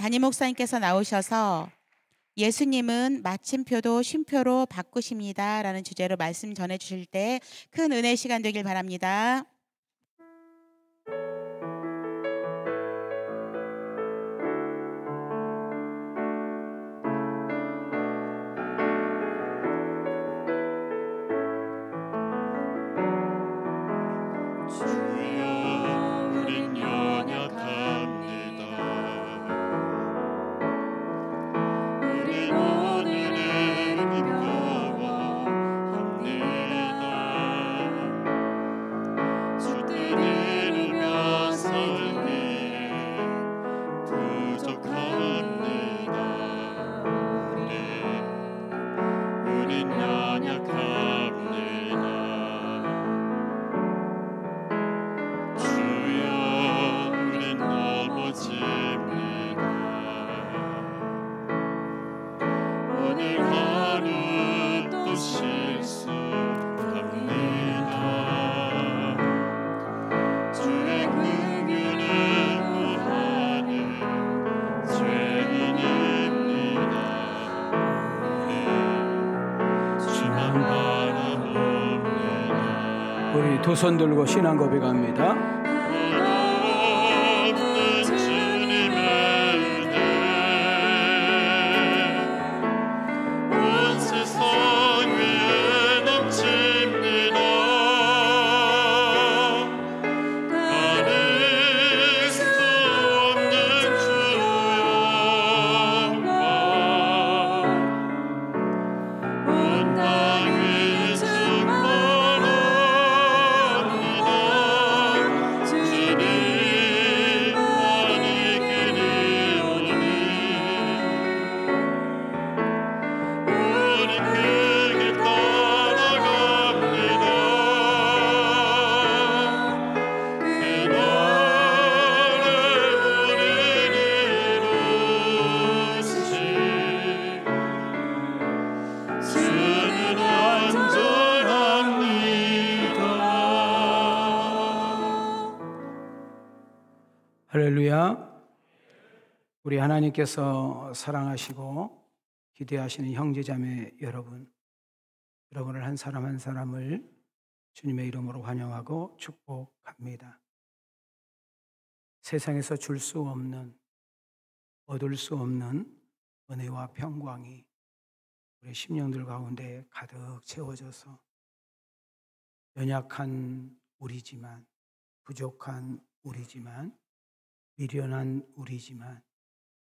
담임 목사님께서 나오셔서 예수님은 마침표도 쉼표로 바꾸십니다 라는 주제로 말씀 전해주실 때 큰 은혜의 시간 되길 바랍니다. 우리 두 손 들고 신앙 고백합니다. 할렐루야. 우리 하나님께서 사랑하시고 기대하시는 형제자매 여러분을 한 사람 한 사람을 주님의 이름으로 환영하고 축복합니다. 세상에서 줄 수 없는, 얻을 수 없는 은혜와 평강이 우리 심령들 가운데 가득 채워져서 연약한 우리지만, 부족한 우리지만, 미련한 우리지만,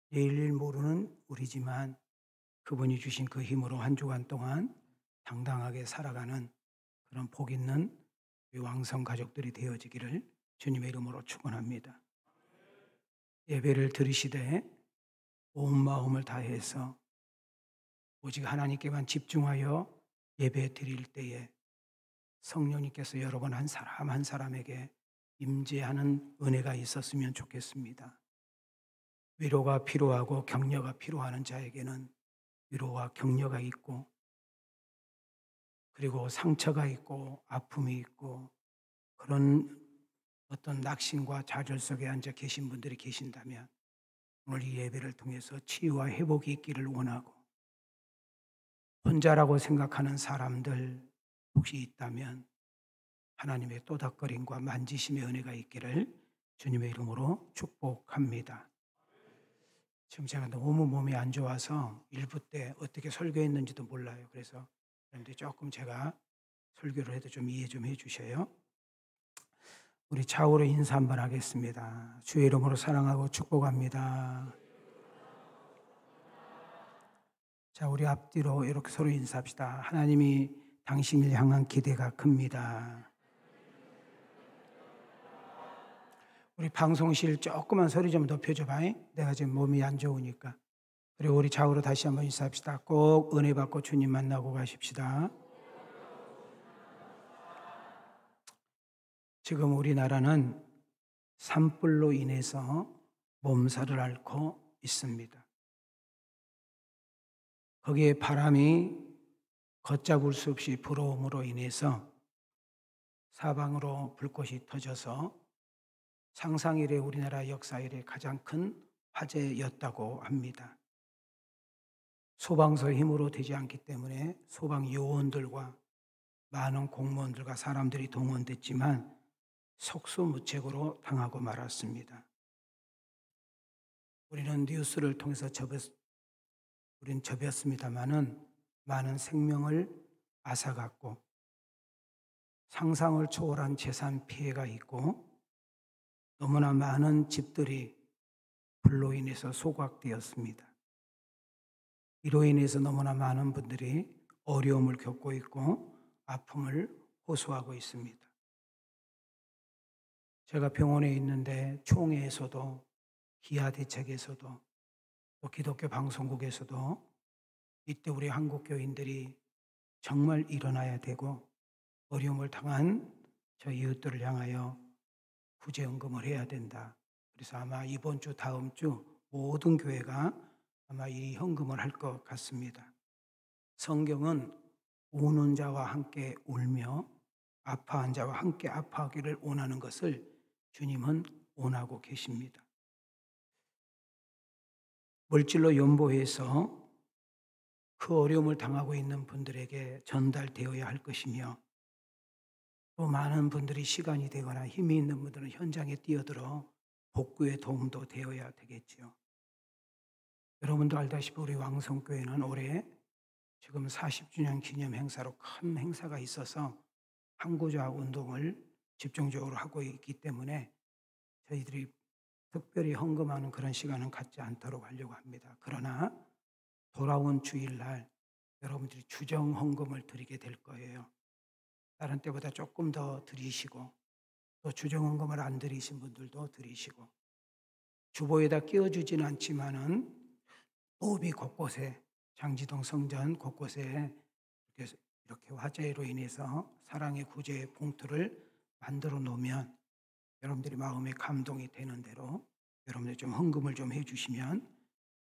내일 일 모르는 우리지만 그분이 주신 그 힘으로 한 주간 동안 당당하게 살아가는 그런 복 있는 우리 왕성 가족들이 되어지기를 주님의 이름으로 축원합니다. 예배를 드리시되 온 마음을 다해서 오직 하나님께만 집중하여 예배 드릴 때에 성령님께서 여러분 한 사람 한 사람에게 임재하는 은혜가 있었으면 좋겠습니다. 위로가 필요하고 격려가 필요한 자에게는 위로와 격려가 있고, 그리고 상처가 있고 아픔이 있고 그런 어떤 낙심과 좌절 속에 앉아 계신 분들이 계신다면 오늘 이 예배를 통해서 치유와 회복이 있기를 원하고, 혼자라고 생각하는 사람들 혹시 있다면 하나님의 또닥거림과 만지심의 은혜가 있기를 주님의 이름으로 축복합니다. 지금 제가 너무 몸이 안 좋아서 일부 때 어떻게 설교했는지도 몰라요. 그래서 그런데 조금 제가 설교를 해도 좀 이해 좀 해주셔요. 우리 좌우로 인사 한번 하겠습니다. 주의 이름으로 사랑하고 축복합니다. 자, 우리 앞뒤로 이렇게 서로 인사합시다. 하나님이 당신을 향한 기대가 큽니다. 우리 방송실 조그만 소리 좀 높여줘봐. 내가 지금 몸이 안 좋으니까. 그리고 우리 좌우로 다시 한번 인사합시다. 꼭 은혜 받고 주님 만나고 가십시다. 지금 우리나라는 산불로 인해서 몸살을 앓고 있습니다. 거기에 바람이 걷잡을 수 없이 불어옴으로 인해서 사방으로 불꽃이 터져서 상상 이래 우리나라 역사 이래 가장 큰 화제였다고 합니다. 소방서의 힘으로 되지 않기 때문에 소방 요원들과 많은 공무원들과 사람들이 동원됐지만 속수무책으로 당하고 말았습니다. 우리는 뉴스를 통해서 우린 접했습니다마는 많은 생명을 앗아갔고 상상을 초월한 재산 피해가 있고 너무나 많은 집들이 불로 인해서 소각되었습니다. 이로 인해서 너무나 많은 분들이 어려움을 겪고 있고 아픔을 호소하고 있습니다. 제가 병원에 있는데 총회에서도 기아대책에서도 또 기독교 방송국에서도 이때 우리 한국 교인들이 정말 일어나야 되고 어려움을 당한 저 이웃들을 향하여 구제헌금을 해야 된다. 그래서 아마 이번 주 다음 주 모든 교회가 아마 이 헌금을 할 것 같습니다. 성경은 우는 자와 함께 울며 아파한 자와 함께 아파하기를 원하는 것을 주님은 원하고 계십니다. 물질로 연보해서 그 어려움을 당하고 있는 분들에게 전달되어야 할 것이며 또 많은 분들이 시간이 되거나 힘이 있는 분들은 현장에 뛰어들어 복구에 도움도 되어야 되겠지요. 여러분도 알다시피 우리 왕성교회는 올해 지금 40주년 기념 행사로 큰 행사가 있어서 항구조화 운동을 집중적으로 하고 있기 때문에 저희들이 특별히 헌금하는 그런 시간은 갖지 않도록 하려고 합니다. 그러나 돌아온 주일날 여러분들이 주정 헌금을 드리게 될 거예요. 다른 때보다 조금 더 드리시고 또 주정 헌금을 안 드리신 분들도 드리시고 주보에다 끼워주지는 않지만은 노비 곳곳에 장지동 성전 곳곳에 이렇게 화재로 인해서 사랑의 구제의 봉투를 만들어 놓으면 여러분들이 마음에 감동이 되는 대로 여러분들이 좀 헌금을 좀 해주시면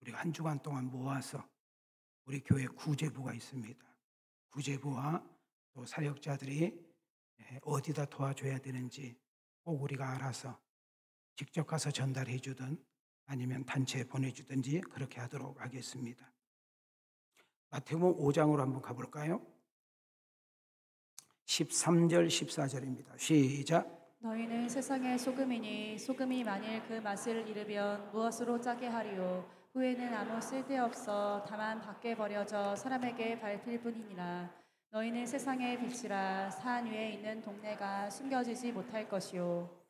우리가 한 주간 동안 모아서 우리 교회 구제부가 있습니다. 구제부와 또 사역자들이 어디다 도와줘야 되는지 꼭 우리가 알아서 직접 가서 전달해 주든 아니면 단체에 보내주든지 그렇게 하도록 하겠습니다. 마태복음 5장으로 한번 가볼까요? 13절 14절입니다. 시작. 너희는 세상의 소금이니 소금이 만일 그 맛을 잃으면 무엇으로 짜게 하리요? 후에는 아무 쓸데없어 다만 밖에 버려져 사람에게 밟힐 뿐이니라. 너희는 세상의 빛이라. 산 위에 있는 동네가 숨겨지지 못할 것이요.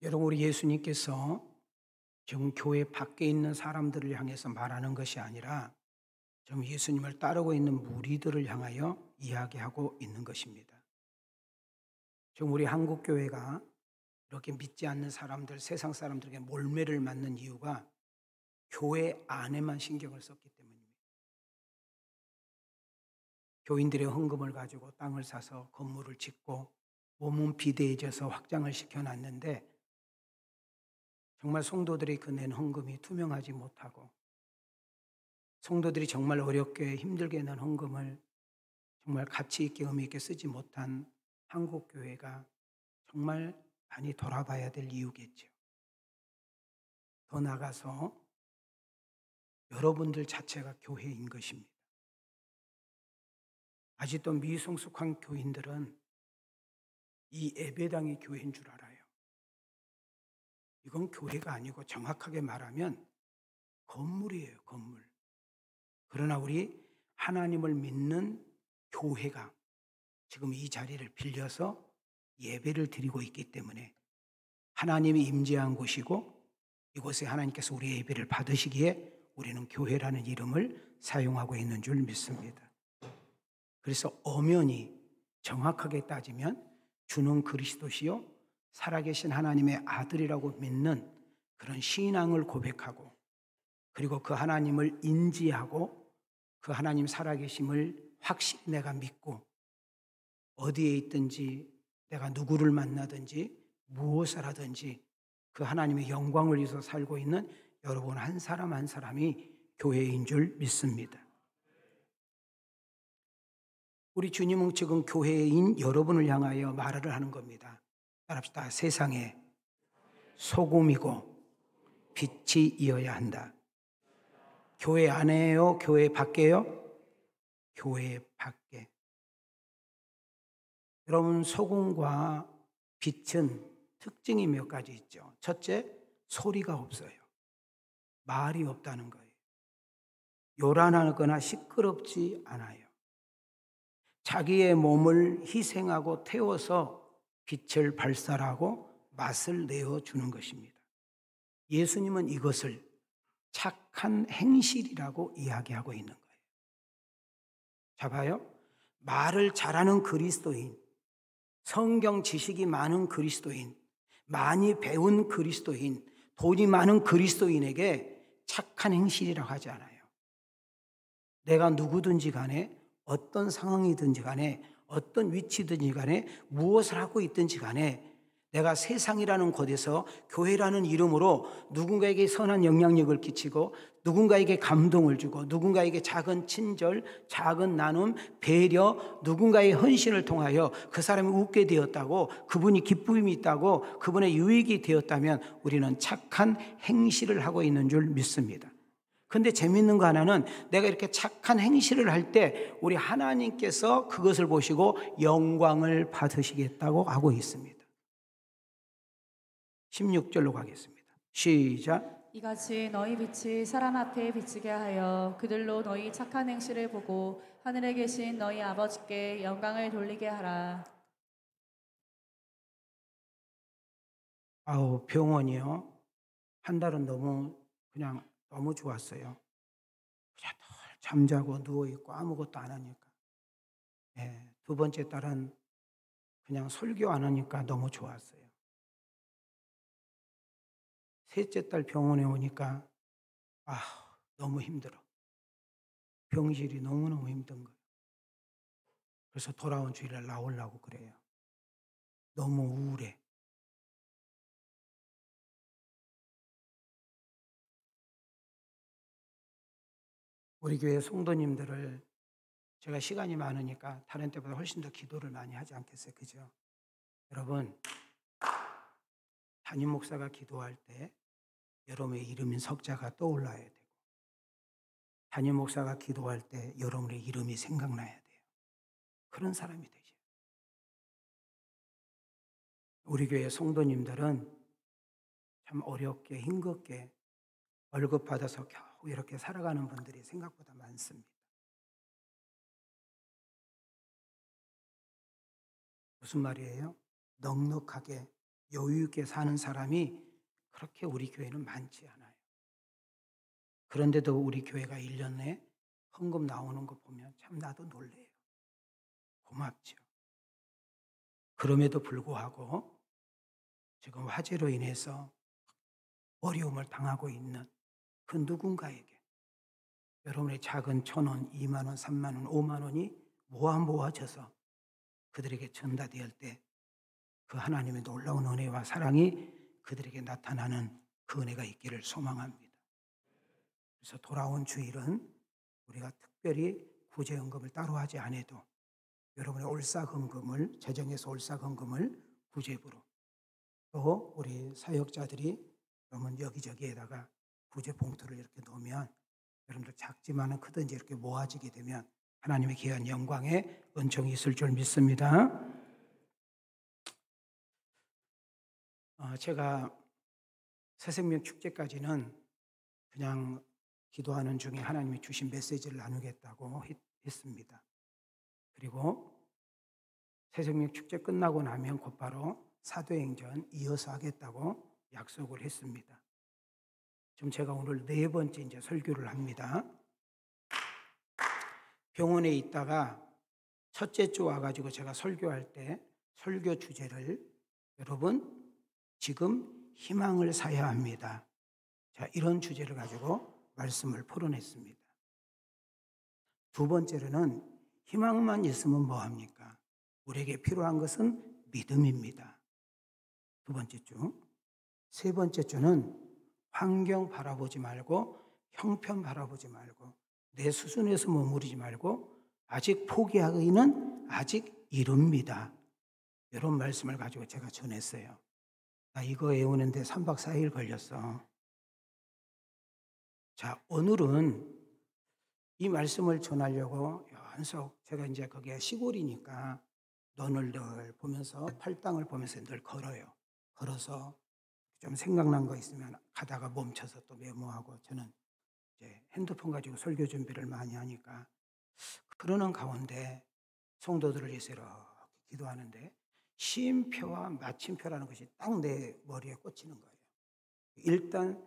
여러분, 우리 예수님께서 지금 교회 밖에 있는 사람들을 향해서 말하는 것이 아니라 지금 예수님을 따르고 있는 무리들을 향하여 이야기하고 있는 것입니다. 지금 우리 한국 교회가 이렇게 믿지 않는 사람들, 세상 사람들에게 몰매를 맞는 이유가 교회 안에만 신경을 썼기 때문입니다. 교인들의 헌금을 가지고 땅을 사서 건물을 짓고 몸은 비대해져서 확장을 시켜놨는데 정말 성도들이 그 낸 헌금이 투명하지 못하고 성도들이 정말 어렵게 힘들게 낸 헌금을 정말 가치 있게 의미 있게 쓰지 못한 한국 교회가 정말 많이 돌아봐야 될 이유겠죠. 더 나아가서 여러분들 자체가 교회인 것입니다. 아직도 미성숙한 교인들은 이 예배당이 교회인 줄 알아요. 이건 교회가 아니고 정확하게 말하면 건물이에요, 건물. 그러나 우리 하나님을 믿는 교회가 지금 이 자리를 빌려서 예배를 드리고 있기 때문에 하나님이 임재한 곳이고 이곳에 하나님께서 우리의 예배를 받으시기에 우리는 교회라는 이름을 사용하고 있는 줄 믿습니다. 그래서 엄연히 정확하게 따지면 주는 그리스도시요 살아계신 하나님의 아들이라고 믿는 그런 신앙을 고백하고 그리고 그 하나님을 인지하고 그 하나님 살아계심을 확실히 내가 믿고 어디에 있든지 내가 누구를 만나든지 무엇을 하든지 그 하나님의 영광을 위해서 살고 있는 여러분 한 사람 한 사람이 교회인 줄 믿습니다. 우리 주님은 지금 교회인 여러분을 향하여 말을 하는 겁니다. 따라합시다. 세상에 소금이고 빛이 이어야 한다. 교회 안에요? 교회 밖에요? 교회 밖에. 여러분, 소금과 빛은 특징이 몇 가지 있죠. 첫째, 소리가 없어요. 말이 없다는 거예요. 요란하거나 시끄럽지 않아요. 자기의 몸을 희생하고 태워서 빛을 발산하고 맛을 내어주는 것입니다. 예수님은 이것을 착한 행실이라고 이야기하고 있는 거예요. 자, 봐요. 말을 잘하는 그리스도인, 성경 지식이 많은 그리스도인, 많이 배운 그리스도인, 돈이 많은 그리스도인에게 착한 행실이라고 하지 않아요. 내가 누구든지 간에 어떤 상황이든지 간에 어떤 위치든지 간에 무엇을 하고 있든지 간에 내가 세상이라는 곳에서 교회라는 이름으로 누군가에게 선한 영향력을 끼치고 누군가에게 감동을 주고 누군가에게 작은 친절, 작은 나눔, 배려, 누군가의 헌신을 통하여 그 사람이 웃게 되었다고, 그분이 기쁨이 있다고, 그분의 유익이 되었다면 우리는 착한 행실을 하고 있는 줄 믿습니다. 근데 재밌는 거 하나는 내가 이렇게 착한 행실을 할 때 우리 하나님께서 그것을 보시고 영광을 받으시겠다고 하고 있습니다. 16절로 가겠습니다. 시작. 이같이 너희 빛이 사람 앞에 비치게 하여 그들로 너희 착한 행실을 보고 하늘에 계신 너희 아버지께 영광을 돌리게 하라. 병원이요. 한 달은 너무 좋았어요. 그냥 늘 잠자고 누워있고 아무것도 안 하니까. 두 번째 달은 그냥 설교 안 하니까 너무 좋았어요. 셋째 달 병원에 오니까 너무 힘들어. 병실이 너무너무 힘든 거예요. 그래서 돌아온 주일날 나오려고 그래요. 너무 우울해. 우리 교회 성도님들을 제가 시간이 많으니까 다른 때보다 훨씬 더 기도를 많이 하지 않겠어요? 그죠? 여러분, 담임 목사가 기도할 때 여러분의 이름인 석자가 떠올라야 되고, 담임 목사가 기도할 때 여러분의 이름이 생각나야 돼요. 그런 사람이 되죠. 우리 교회 성도님들은 참 어렵게 힘겹게 월급 받아서 겨우 이렇게 살아가는 분들이 생각보다 많습니다. 무슨 말이에요? 넉넉하게 여유 있게 사는 사람이 그렇게 우리 교회는 많지 않아요. 그런데도 우리 교회가 1년 내에 헌금 나오는 거 보면 참 나도 놀래요. 고맙죠. 그럼에도 불구하고 지금 화재로 인해서 어려움을 당하고 있는 그 누군가에게 여러분의 작은 1,000원, 2만 원, 3만 원, 5만 원이 모아져서 그들에게 전달될 때 그 하나님의 놀라운 은혜와 사랑이 그들에게 나타나는 그 은혜가 있기를 소망합니다. 그래서 돌아온 주일은 우리가 특별히 구제헌금을 따로 하지 않아도 여러분의 올사헌금을, 재정에서 올사헌금을 구제부로, 또 우리 사역자들이 그러면 여기저기에다가 구제 봉투를 이렇게 놓으면 여러분들 작지만은 크든지 이렇게 모아지게 되면 하나님의 귀한 영광에 은총이 있을 줄 믿습니다. 제가 새생명 축제까지는 그냥 기도하는 중에 하나님이 주신 메시지를 나누겠다고 했습니다. 그리고 새생명 축제 끝나고 나면 곧바로 사도행전 이어서 하겠다고 약속을 했습니다. 지금 제가 오늘 4번째 이제 설교를 합니다. 병원에 있다가 첫째 주 와가지고 제가 설교할 때 설교 주제를 여러분 지금 희망을 사야 합니다. 자, 이런 주제를 가지고 말씀을 풀어냈습니다. 두 번째로는 희망만 있으면 뭐합니까? 우리에게 필요한 것은 믿음입니다. 두 번째 주. 세 번째 주는 환경 바라보지 말고 형편 바라보지 말고 내 수준에서 머무르지 말고 아직 포기하기는 아직 이릅니다. 이런 말씀을 가지고 제가 전했어요. 나 이거 외우는데 3박 4일 걸렸어. 자, 오늘은 이 말씀을 전하려고 연속 제가 이제 거기에 시골이니까 논을 늘 보면서 팔당을 보면서 늘 걸어요. 걸어서 좀 생각난 거 있으면 가다가 멈춰서 또 메모하고 저는 이제 핸드폰 가지고 설교 준비를 많이 하니까 그러는 가운데 성도들을 위해서 이렇게 기도하는데 쉼표와 마침표라는 것이 딱 내 머리에 꽂히는 거예요. 일단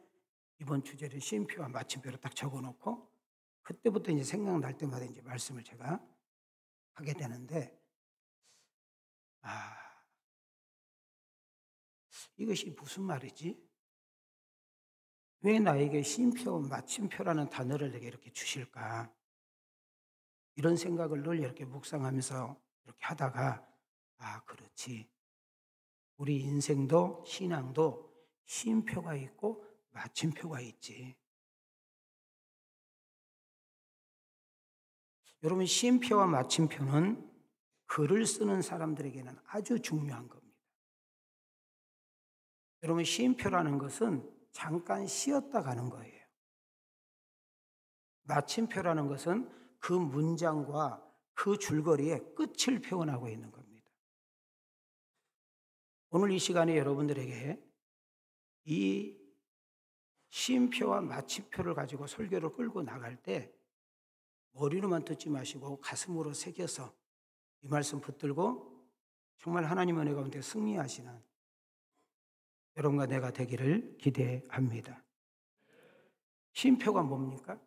이번 주제를 쉼표와 마침표로 딱 적어놓고 그때부터 이제 생각날 때마다 이제 말씀을 제가 하게 되는데 이것이 무슨 말이지? 왜 나에게 쉼표, 마침표라는 단어를 내게 이렇게 주실까? 이런 생각을 늘 이렇게 묵상하면서 이렇게 하다가 그렇지. 우리 인생도 신앙도 쉼표가 있고 마침표가 있지. 여러분, 쉼표와 마침표는 글을 쓰는 사람들에게는 아주 중요한 겁니다. 여러분, 쉼표라는 것은 잠깐 쉬었다 가는 거예요. 마침표라는 것은 그 문장과 그 줄거리의 끝을 표현하고 있는 겁니다. 오늘 이 시간에 여러분들에게 이 쉼표와 마침표를 가지고 설교를 끌고 나갈 때 머리로만 듣지 마시고 가슴으로 새겨서 이 말씀 붙들고 정말 하나님의 은혜 가운데 승리하시는 여러분과 내가 되기를 기대합니다. 쉼표가 뭡니까?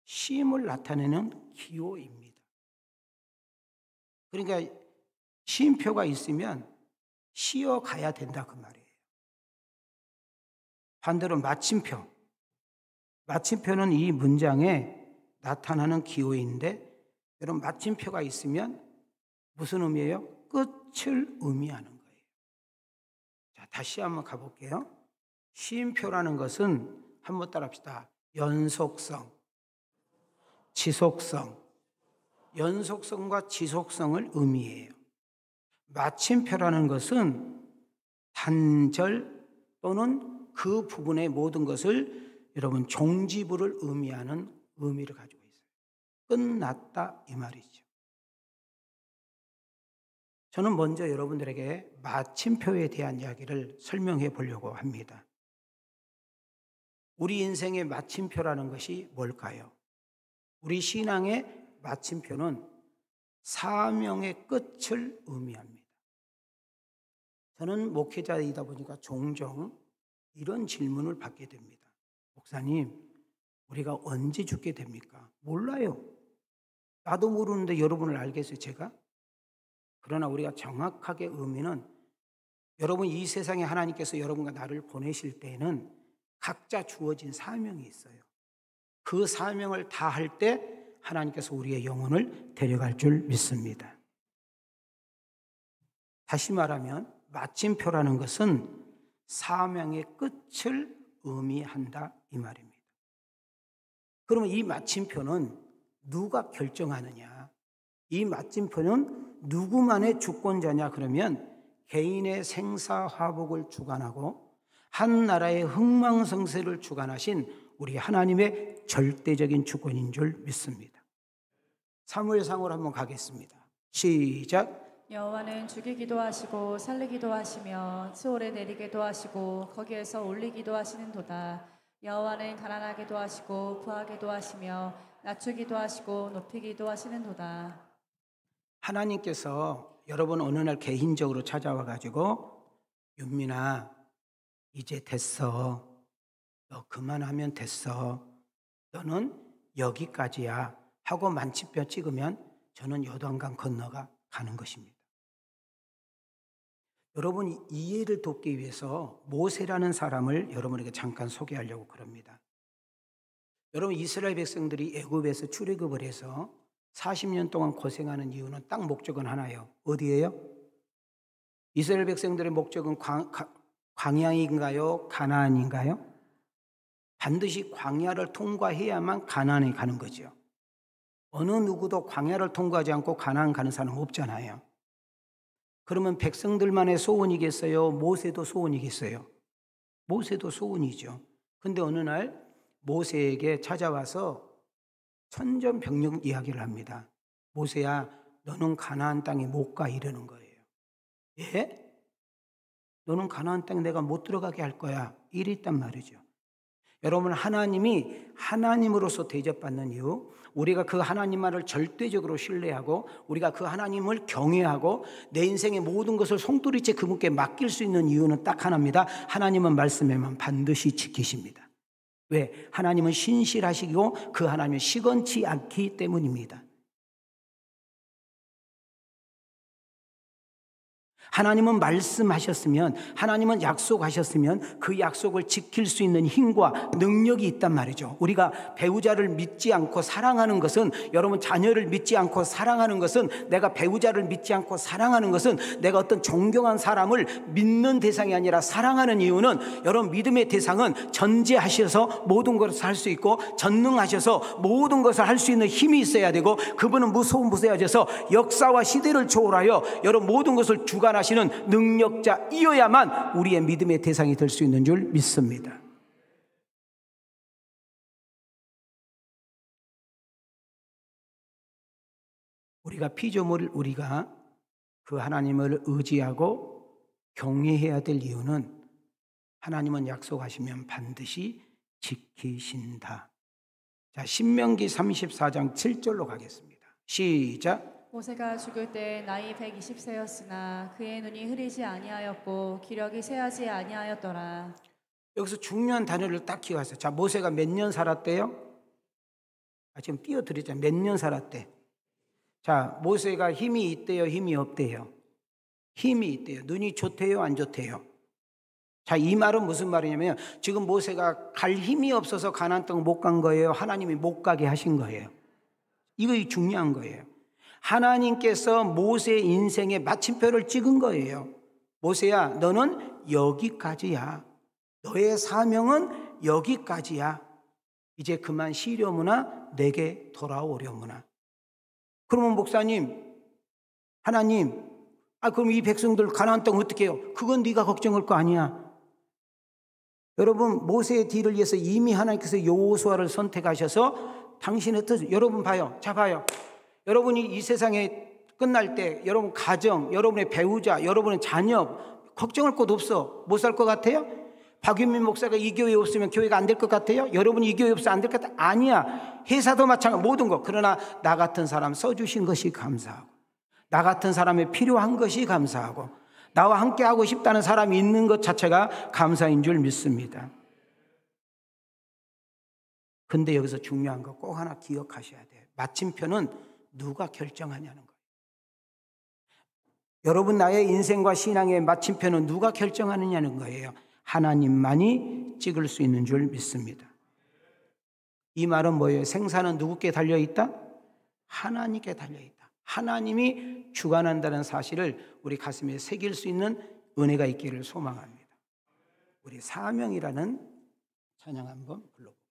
쉼을 나타내는 기호입니다. 그러니까 쉼표가 있으면 쉬어가야 된다 그 말이에요. 반대로 마침표. 마침표는 이 문장에 나타나는 기호인데 여러분 마침표가 있으면 무슨 의미예요? 끝을 의미하는 거예요. 자, 다시 한번 가볼게요. 쉼표라는 것은 한번 따라합시다. 연속성, 지속성, 연속성과 지속성을 의미해요. 마침표라는 것은 단절 또는 그 부분의 모든 것을 여러분 종지부를 의미하는 의미를 가지고 있어요. 끝났다 이 말이죠. 저는 먼저 여러분들에게 마침표에 대한 이야기를 설명해 보려고 합니다. 우리 인생의 마침표라는 것이 뭘까요? 우리 신앙의 마침표는 사명의 끝을 의미합니다. 저는 목회자이다 보니까 종종 이런 질문을 받게 됩니다. 목사님, 우리가 언제 죽게 됩니까? 몰라요. 나도 모르는데 여러분을 알겠어요, 제가? 그러나 우리가 정확하게 의미는 여러분 이 세상에 하나님께서 여러분과 나를 보내실 때에는 각자 주어진 사명이 있어요. 그 사명을 다할 때 하나님께서 우리의 영혼을 데려갈 줄 믿습니다. 다시 말하면 마침표라는 것은 사명의 끝을 의미한다 이 말입니다. 그러면 이 마침표는 누가 결정하느냐? 이 마침표는 누구만의 주권자냐? 그러면 개인의 생사화복을 주관하고 한 나라의 흥망성쇠를 주관하신 우리 하나님의 절대적인 주권인 줄 믿습니다. 사무엘상으로 한번 가겠습니다. 시작. 여호와는 죽이기도 하시고 살리기도 하시며 스올에 내리기도 하시고 거기에서 올리기도 하시는도다. 여호와는 가난하게도 하시고 부하게도 하시며 낮추기도 하시고 높이기도 하시는도다. 하나님께서 여러분 어느 날 개인적으로 찾아와 가지고 윤민아 이제 됐어. 너 그만하면 됐어. 너는 여기까지야 하고 만치뼈 찍으면 저는 요단강 건너가 가는 것입니다. 여러분 이해를 돕기 위해서 모세라는 사람을 여러분에게 잠깐 소개하려고 그럽니다. 여러분 이스라엘 백성들이 애굽에서 출애굽을 해서 40년 동안 고생하는 이유는 딱 목적은 하나예요. 어디예요? 이스라엘 백성들의 목적은 광야인가요? 가나안인가요? 반드시 광야를 통과해야만 가나안에 가는 거죠. 어느 누구도 광야를 통과하지 않고 가나안 가는 사람은 없잖아요. 그러면 백성들만의 소원이겠어요? 모세도 소원이겠어요? 모세도 소원이죠. 근데 어느 날 모세에게 찾아와서 천전병력 이야기를 합니다. 모세야, 너는 가나안 땅에 못 가, 이러는 거예요. 예? 너는 가나안 땅에 내가 못 들어가게 할 거야, 이랬단 말이죠. 여러분, 하나님이 하나님으로서 대접받는 이유, 우리가 그 하나님만을 절대적으로 신뢰하고 우리가 그 하나님을 경외하고 내 인생의 모든 것을 송두리째 그분께 맡길 수 있는 이유는 딱 하나입니다. 하나님은 말씀에만 반드시 지키십니다. 왜? 하나님은 신실하시고 그 하나님은 시건치 않기 때문입니다. 하나님은 말씀하셨으면, 하나님은 약속하셨으면 그 약속을 지킬 수 있는 힘과 능력이 있단 말이죠. 우리가 배우자를 믿지 않고 사랑하는 것은, 여러분 자녀를 믿지 않고 사랑하는 것은, 내가 배우자를 믿지 않고 사랑하는 것은 내가 어떤 존경한 사람을 믿는 대상이 아니라 사랑하는 이유는, 여러분 믿음의 대상은 전제하셔서 모든 것을 할 수 있고 전능하셔서 모든 것을 할 수 있는 힘이 있어야 되고, 그분은 무소부재하셔서 역사와 시대를 초월하여 여러분 모든 것을 주관하시는 능력자이어야만 우리의 믿음의 대상이 될 수 있는 줄 믿습니다. 우리가 피조물, 우리가 그 하나님을 의지하고 경외해야 될 이유는, 하나님은 약속하시면 반드시 지키신다. 자, 신명기 34장 7절로 가겠습니다. 시작. 모세가 죽을 때 나이 120세였으나 그의 눈이 흐리지 아니하였고 기력이 쇠하지 아니하였더라. 여기서 중요한 단어를 딱 기억하세요. 자, 모세가 몇 년 살았대요? 지금 띄워드렸잖아요. 몇 년 살았대? 자, 모세가 힘이 있대요, 힘이 없대요? 힘이 있대요. 눈이 좋대요, 안 좋대요? 자, 이 말은 무슨 말이냐면, 지금 모세가 갈 힘이 없어서 가나안 땅 못 간 거예요? 하나님이 못 가게 하신 거예요? 이거 중요한 거예요. 하나님께서 모세의 인생에 마침표를 찍은 거예요. 모세야, 너는 여기까지야. 너의 사명은 여기까지야. 이제 그만 쉬려무나 내게 돌아오려무나. 그러면 목사님, 하나님, 그럼 이 백성들 가나안 땅 어떻게 해요? 그건 네가 걱정할 거 아니야. 여러분, 모세의 뒤를 위해서 이미 하나님께서 여호수아를 선택하셔서 당신의 뜻을, 여러분 봐요. 자, 봐요. 여러분이 이 세상에 끝날 때 여러분 가정, 여러분의 배우자, 여러분의 자녀 걱정할 것 없어. 못 살 것 같아요? 박윤민 목사가 이 교회에 없으면 교회가 안 될 것 같아요? 여러분이 이 교회에 없으면 안 될 것 같아요? 아니야. 회사도 마찬가지, 모든 것. 그러나 나 같은 사람 써주신 것이 감사하고, 나 같은 사람이 필요한 것이 감사하고, 나와 함께 하고 싶다는 사람이 있는 것 자체가 감사인 줄 믿습니다. 근데 여기서 중요한 거 꼭 하나 기억하셔야 돼요. 마침표는 누가 결정하냐는 거예요. 여러분, 나의 인생과 신앙의 마침표는 누가 결정하느냐는 거예요. 하나님만이 찍을 수 있는 줄 믿습니다. 이 말은 뭐예요? 생사는 누구께 달려있다? 하나님께 달려있다. 하나님이 주관한다는 사실을 우리 가슴에 새길 수 있는 은혜가 있기를 소망합니다. 우리 사명이라는 찬양 한번 불러보겠습니다.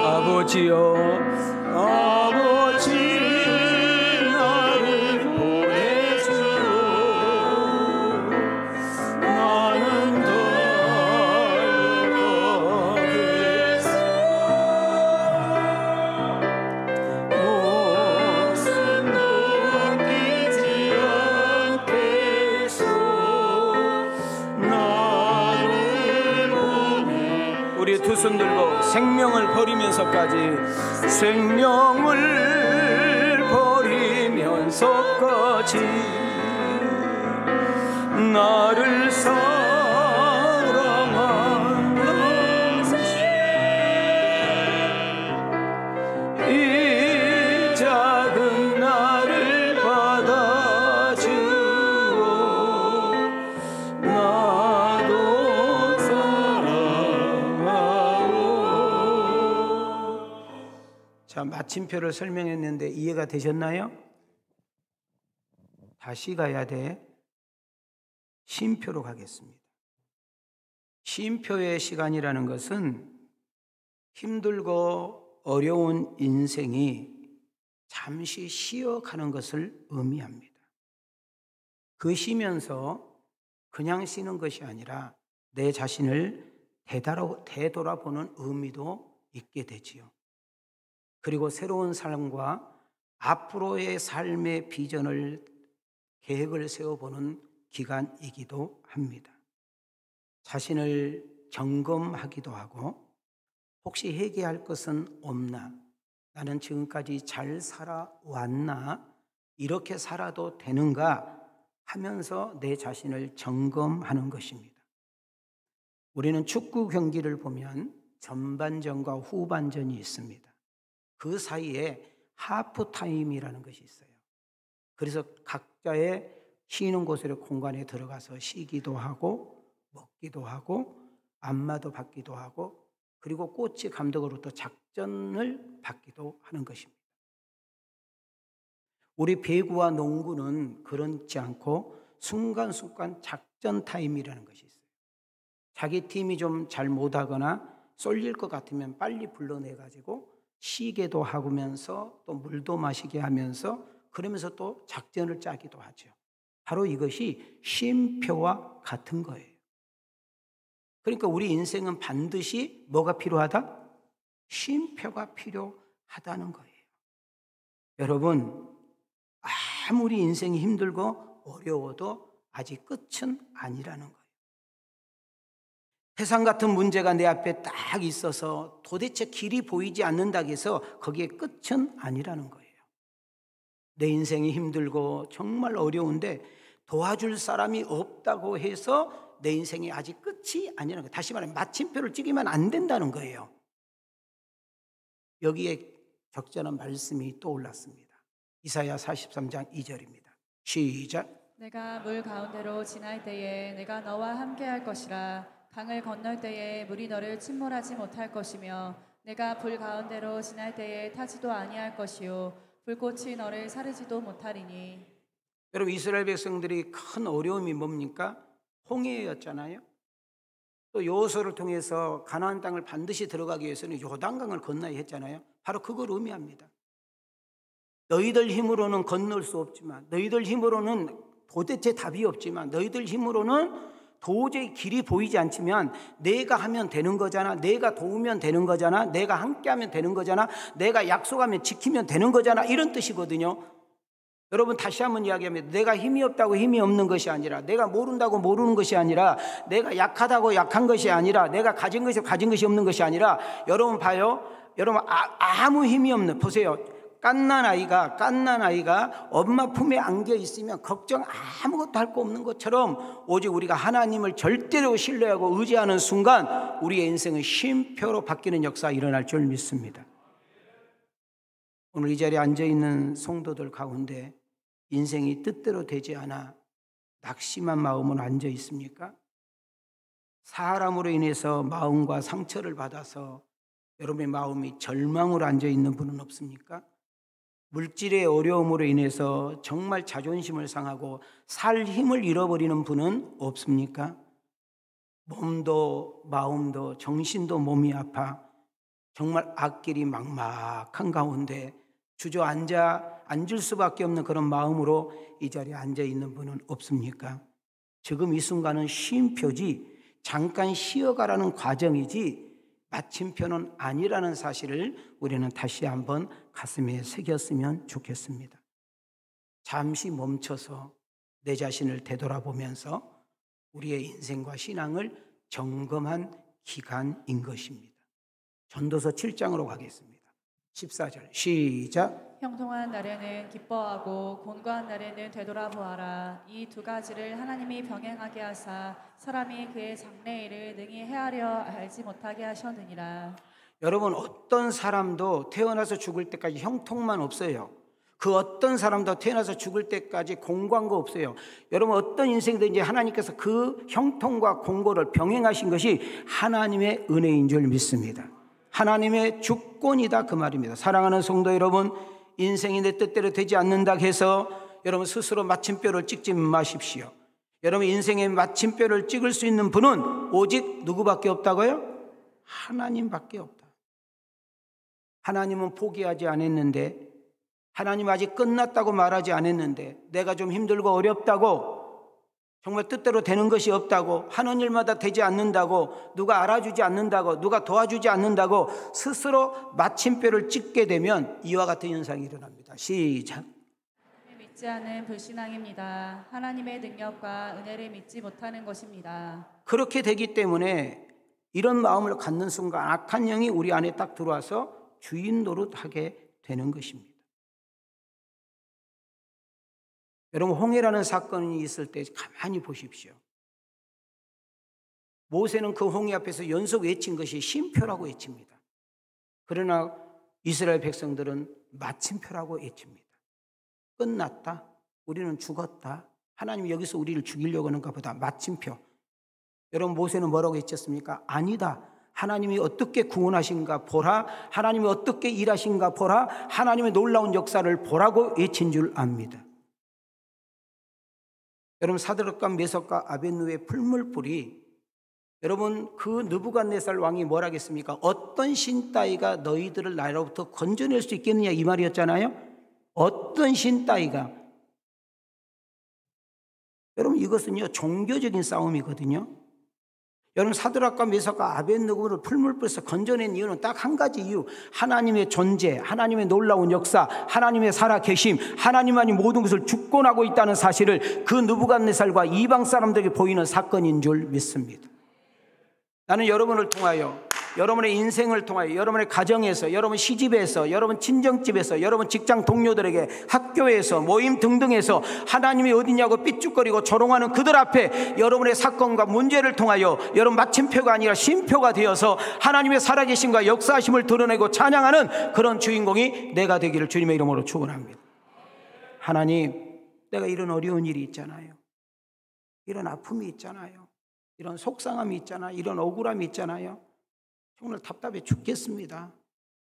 아버지여, 아버지 나를 보내주오. 나는 덜거겠소. 목숨 높이지 않겠소. 생명을 버리면서까지, 생명을 버리면서까지 나를 사랑하는 이 작은 나를 받아주어 나도 사랑하오. 자, 마침표를 설명했는데 이해가 되셨나요? 다시 가야 돼. 쉼표로 가겠습니다. 쉼표의 시간이라는 것은 힘들고 어려운 인생이 잠시 쉬어가는 것을 의미합니다. 그 쉬면서 그냥 쉬는 것이 아니라 내 자신을 되돌아보는 의미도 있게 되지요. 그리고 새로운 삶과 앞으로의 삶의 비전을, 계획을 세워보는 기간이기도 합니다. 자신을 점검하기도 하고, 혹시 회개할 것은 없나? 나는 지금까지 잘 살아왔나? 이렇게 살아도 되는가? 하면서 내 자신을 점검하는 것입니다. 우리는 축구 경기를 보면 전반전과 후반전이 있습니다. 그 사이에 하프타임이라는 것이 있어요. 그래서 각자의 쉬는 곳의 공간에 들어가서 쉬기도 하고, 먹기도 하고, 안마도 받기도 하고, 그리고 코치 감독으로부터 작전을 받기도 하는 것입니다. 우리 배구와 농구는 그렇지 않고 순간순간 작전 타임이라는 것이 있어요. 자기 팀이 좀 잘 못하거나 쏠릴 것 같으면 빨리 불러내가지고 쉬게도 하면서 또 물도 마시게 하면서, 그러면서 또 작전을 짜기도 하죠. 바로 이것이 쉼표와 같은 거예요. 그러니까 우리 인생은 반드시 뭐가 필요하다? 쉼표가 필요하다는 거예요. 여러분, 아무리 인생이 힘들고 어려워도 아직 끝은 아니라는 거예요. 세상 같은 문제가 내 앞에 딱 있어서 도대체 길이 보이지 않는다고 해서 거기에 끝은 아니라는 거예요. 내 인생이 힘들고 정말 어려운데 도와줄 사람이 없다고 해서 내 인생이 아직 끝이 아니라는 거예요. 다시 말하면 마침표를 찍으면 안 된다는 거예요. 여기에 적절한 말씀이 떠올랐습니다. 이사야 43장 2절입니다. 시작. 내가 물 가운데로 지날 때에 내가 너와 함께할 것이라. 강을 건널 때에 물이 너를 침몰하지 못할 것이며, 내가 불 가운데로 지날 때에 타지도 아니할 것이요 불꽃이 너를 사르지도 못하리니. 여러분, 이스라엘 백성들이 큰 어려움이 뭡니까? 홍해였잖아요. 또 여호수아를 통해서 가나안 땅을 반드시 들어가기 위해서는 요단강을 건너야 했잖아요. 바로 그걸 의미합니다. 너희들 힘으로는 건널 수 없지만, 너희들 힘으로는 도대체 답이 없지만, 너희들 힘으로는 도저히 길이 보이지 않지만 내가 하면 되는 거잖아. 내가 도우면 되는 거잖아. 내가 함께하면 되는 거잖아. 내가 약속하면 지키면 되는 거잖아. 이런 뜻이거든요. 여러분, 다시 한번 이야기하면, 내가 힘이 없다고 힘이 없는 것이 아니라, 내가 모른다고 모르는 것이 아니라, 내가 약하다고 약한 것이 아니라, 내가 가진 것이 없는 것이 아니라, 여러분 봐요. 여러분, 아무 힘이 없는, 보세요. 갓난 아이가 엄마 품에 안겨 있으면 걱정 아무것도 할 거 없는 것처럼, 오직 우리가 하나님을 절대로 신뢰하고 의지하는 순간 우리의 인생은 쉼표로 바뀌는 역사가 일어날 줄 믿습니다. 오늘 이 자리에 앉아있는 성도들 가운데 인생이 뜻대로 되지 않아 낙심한 마음으로 앉아 있습니까? 사람으로 인해서 마음과 상처를 받아서 여러분의 마음이 절망으로 앉아 있는 분은 없습니까? 물질의 어려움으로 인해서 정말 자존심을 상하고 살 힘을 잃어버리는 분은 없습니까? 몸도 마음도 정신도 몸이 아파 정말 앞길이 막막한 가운데 앉을 수밖에 없는 그런 마음으로 이 자리에 앉아 있는 분은 없습니까? 지금 이 순간은 쉼표지, 잠깐 쉬어가라는 과정이지 마침표는 아니라는 사실을 우리는 다시 한번 가슴에 새겼으면 좋겠습니다. 잠시 멈춰서 내 자신을 되돌아보면서 우리의 인생과 신앙을 점검한 기간인 것입니다. 전도서 7장으로 가겠습니다. 14절 시작. 형통한 날에는 기뻐하고 곤고한 날에는 되돌아보아라. 이 두 가지를 하나님이 병행하게 하사 사람이 그의 장래일을 능히 헤아려 알지 못하게 하셨느니라. 여러분, 어떤 사람도 태어나서 죽을 때까지 형통만 없어요. 그 어떤 사람도 태어나서 죽을 때까지 공고한 거 없어요. 여러분, 어떤 인생든지 하나님께서 그 형통과 공고를 병행하신 것이 하나님의 은혜인 줄 믿습니다. 하나님의 주권이다 그 말입니다. 사랑하는 성도 여러분, 인생이 내 뜻대로 되지 않는다 해서 여러분 스스로 마침표를 찍지 마십시오. 여러분, 인생의 마침표를 찍을 수 있는 분은 오직 누구밖에 없다고요? 하나님밖에 없다. 하나님은 포기하지 않았는데, 하나님 아직 끝났다고 말하지 않았는데, 내가 좀 힘들고 어렵다고, 정말 뜻대로 되는 것이 없다고, 하는 일마다 되지 않는다고, 누가 알아주지 않는다고, 누가 도와주지 않는다고 스스로 마침표를 찍게 되면 이와 같은 현상이 일어납니다. 시작. 믿지 않은 불신앙입니다. 하나님의 능력과 은혜를 믿지 못하는 것입니다. 그렇게 되기 때문에 이런 마음을 갖는 순간 악한 영이 우리 안에 딱 들어와서 주인 노릇하게 되는 것입니다. 여러분, 홍해라는 사건이 있을 때 가만히 보십시오. 모세는 그 홍해 앞에서 연속 외친 것이 쉼표라고 외칩니다. 그러나 이스라엘 백성들은 마침표라고 외칩니다. 끝났다. 우리는 죽었다. 하나님이 여기서 우리를 죽이려고 하는가 보다. 마침표. 여러분, 모세는 뭐라고 외쳤습니까? 아니다. 하나님이 어떻게 구원하신가 보라. 하나님이 어떻게 일하신가 보라. 하나님의 놀라운 역사를 보라고 외친 줄 압니다. 여러분, 사드락과 메삭과 아벳느고의 풀물불이, 여러분, 그 느부갓네살 왕이 뭐라 했습니까? 어떤 신 따위가 너희들을 나로부터 건져낼 수 있겠느냐, 이 말이었잖아요. 어떤 신 따위가. 여러분, 이것은요 종교적인 싸움이거든요. 여러분, 사드락과 메삭과 아벳느고를 풀물불에서 건져낸 이유는 딱 한 가지 이유. 하나님의 존재, 하나님의 놀라운 역사, 하나님의 살아계심, 하나님만이 모든 것을 주권하고 있다는 사실을 그 느부갓네살과 이방 사람들에게 보이는 사건인 줄 믿습니다. 나는 여러분을 통하여, 여러분의 인생을 통하여, 여러분의 가정에서, 여러분 시집에서, 여러분 친정집에서, 여러분 직장 동료들에게, 학교에서, 모임 등등에서 하나님이 어디냐고 삐죽거리고 조롱하는 그들 앞에 여러분의 사건과 문제를 통하여 여러분 마침표가 아니라 쉼표가 되어서 하나님의 살아계심과 역사하심을 드러내고 찬양하는 그런 주인공이 내가 되기를 주님의 이름으로 축원합니다. 하나님, 내가 이런 어려운 일이 있잖아요. 이런 아픔이 있잖아요. 이런 속상함이 있잖아요. 이런 억울함이 있잖아요. 정말 답답해 죽겠습니다.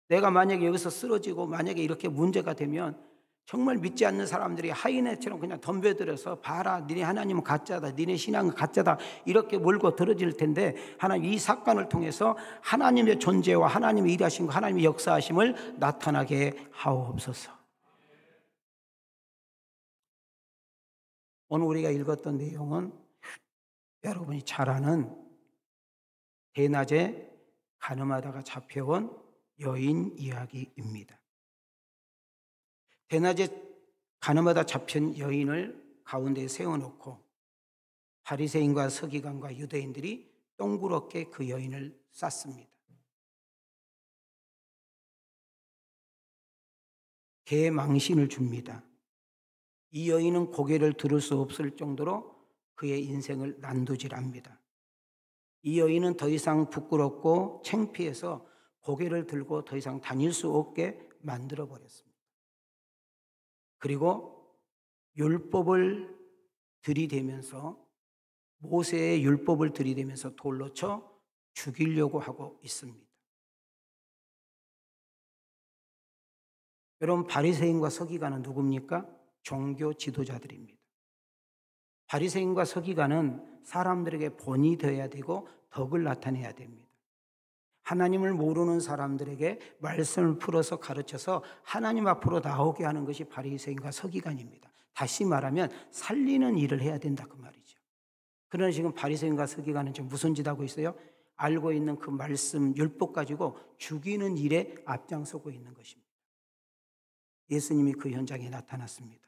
내가 만약에 여기서 쓰러지고 만약에 이렇게 문제가 되면 정말 믿지 않는 사람들이 하이네처럼 그냥 덤벼들어서 봐라, 니네 하나님은 가짜다, 니네 신앙은 가짜다, 이렇게 몰고 들어질 텐데, 하나님 이 사건을 통해서 하나님의 존재와 하나님의 일하심과 하나님의 역사하심을 나타나게 하옵소서. 오늘 우리가 읽었던 내용은 여러분이 잘 아는 대낮에 가늠하다가 잡혀온 여인 이야기입니다. 대낮에 가늠하다 잡힌 여인을 가운데에 세워놓고 바리새인과 서기관과 유대인들이 동그랗게 그 여인을 쌌습니다. 개망신을 줍니다. 이 여인은 고개를 들을 수 없을 정도로 그의 인생을 난도질합니다. 이 여인은 더 이상 부끄럽고 창피해서 고개를 들고 더 이상 다닐 수 없게 만들어버렸습니다. 그리고 율법을 들이대면서, 모세의 율법을 들이대면서 돌로 쳐 죽이려고 하고 있습니다. 여러분, 바리새인과 서기관은 누굽니까? 종교 지도자들입니다. 바리새인과 서기관은 사람들에게 본이 되어야 되고 덕을 나타내야 됩니다. 하나님을 모르는 사람들에게 말씀을 풀어서 가르쳐서 하나님 앞으로 나오게 하는 것이 바리새인과 서기관입니다. 다시 말하면 살리는 일을 해야 된다 그 말이죠. 그러나 지금 바리새인과 서기관은 지금 무슨 짓 하고 있어요? 알고 있는 그 말씀 율법 가지고 죽이는 일에 앞장서고 있는 것입니다. 예수님이 그 현장에 나타났습니다.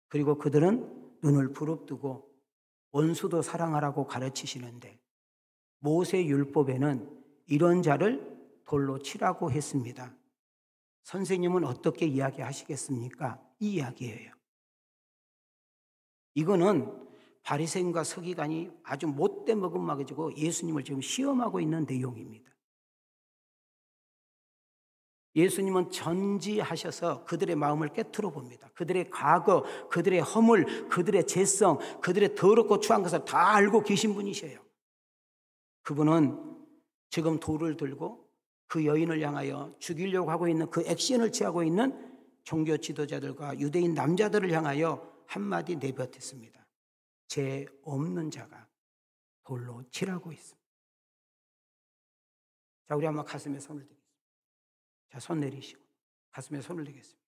그리고 그들은 눈을 부릅뜨고 원수도 사랑하라고 가르치시는데, 모세 율법에는 이런 자를 돌로 치라고 했습니다. 선생님은 어떻게 이야기하시겠습니까? 이 이야기예요. 이거는 바리새인과 서기관이 아주 못돼 먹음먹어지고 예수님을 지금 시험하고 있는 내용입니다. 예수님은 전지하셔서 그들의 마음을 깨트려 봅니다. 그들의 과거, 그들의 허물, 그들의 죄성, 그들의 더럽고 추한 것을 다 알고 계신 분이셔요. 그분은 지금 돌을 들고 그 여인을 향하여 죽이려고 하고 있는 그 액션을 취하고 있는 종교 지도자들과 유대인 남자들을 향하여 한마디 내뱉었습니다. 죄 없는 자가 돌로 치라고 있습니다. 자, 우리 한번 가슴에 손을 대겠습니다. 자, 손 내리시고 가슴에 손을 대겠습니다.